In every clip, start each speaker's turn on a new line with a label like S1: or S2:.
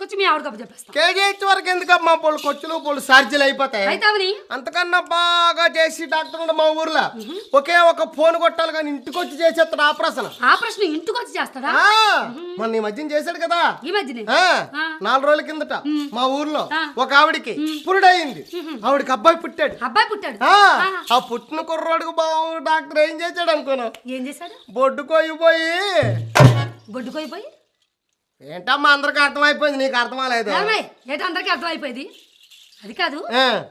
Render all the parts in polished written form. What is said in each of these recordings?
S1: తీసుకొచ్చి మీ ఆవిడకి చెప్పేస్తాను.
S2: కేజీ వరకు ఎందుకమ్మా పొలు కొచ్చులు పొలు సర్జీలు అయిపోతాయి.
S1: అయితే
S2: అంతకన్నా బాగా చేసి డాక్టర్ ఉండే మా ఊర్లో ఒకే ఒక ఫోన్ కొట్టాలి కానీ ఇంటికి వచ్చి చేసేస్తాడు
S1: ఆపరేషన్ ఇంటికి వచ్చి చేస్తాడా?
S2: మన ఈ మధ్యన చేశాడు కదా,
S1: ఈ మధ్యనే
S2: 4 రోజుల కిందట మా ఊర్లో ఒక ఆవిడికి పురుడయింది. ఆవిడకి అబ్బాయి పుట్టాడు. ఆ పుట్టిన కుర్రోడికి బాబు డాక్టర్ ఏం చేశాడు అనుకున్నావు?
S1: ఏం చేశాడు?
S2: బొడ్డుకోయిపోయి ఏంటమ్మా అందరికి అర్థమైపోయింది, నీకు అర్థమలేదు?
S1: ఏంటి అందరికి అర్థమైపోయింది? అది కాదు,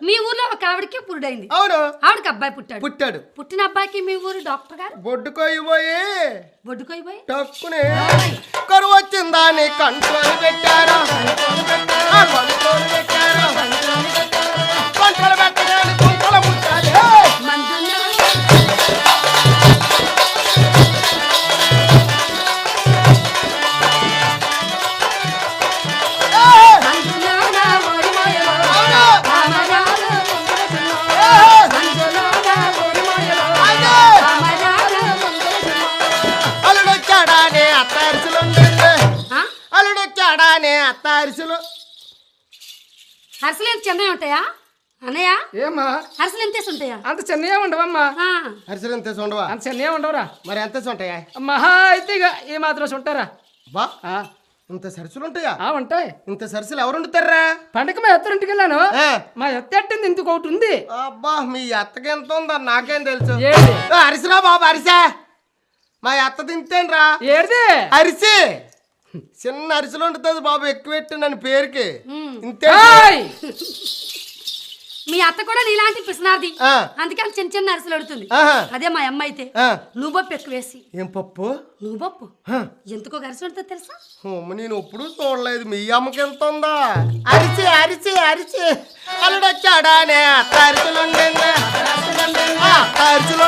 S1: మీ ఊర్లో ఒక ఆవిడకి పురుడైంది.
S2: అవును,
S1: ఆవిడకి అబ్బాయి పుట్టాడు. పుట్టిన అబ్బాయికి మీ ఊరు డాక్టర్ గారు
S2: బొడ్డుకోయిపోయి
S1: టక్కునే
S2: కరువు వచ్చిందా అని కంట్రోల్ పెట్టారు. కంట్రోల్ పెట్టడానికి కుంటలు ముట్టాలి.
S1: అరిసెలు ఎంత చిన్నవి ఉంటాయా అన్నయ్య?
S3: ఏమా
S1: అరిసెలు ఎంత ఉంటాయా?
S3: అంత చిన్నయే ఉండవమ్మా.
S2: అరిసెలు ఎంత ఉండవా?
S3: అంత చిన్నయే ఉండవరా.
S2: మరి ఎంత ఉంటాయా?
S3: మహా అయితే ఇక ఏ మాత్రం ఉంటారా?
S2: బా ఇంత సరుసులు ఉంటాయా?
S3: ఉంటాయి.
S2: ఇంత సరుసులు ఎవరు వండుతారా?
S3: పండగ మా ఎత్తరింటికి వెళ్ళాను. మా ఎత్త ఎట్టింది ఇంకొకటి ఉంది.
S2: అబ్బా మీ ఎత్తకి ఎంత ఉందని నాకేం తెలుసు. అరిసిరా బాబు, అరిసా మా ఎత్త తింటేనరా.
S3: ఏది
S2: అరిసి చిన్న అరిసెలు వండుతుంది బాబు, ఎక్కువ పెట్టు నన్ను పేరుకి. ఇంతే.
S1: మీ అత్త కూడా నీలాంటి పిసినార్ది, అందుకని చిన్న చిన్న అరిసెలు అడుగుతుంది. అదే మా అమ్మ అయితే నువ్వు పప్పు ఎక్కువ వేసి.
S2: ఏం పప్పు?
S1: నువ్వు పప్పు ఎందుకో అరిసెలు ఉంటుంది తెలుసా?
S2: నేను ఎప్పుడు చూడలేదు. మీ అమ్మకి ఎంత ఉందా? అరిచి అరిచి అరిచి అల్లుడొచ్చాడానే అత్త అరిసెలు అత్త అరిసెలు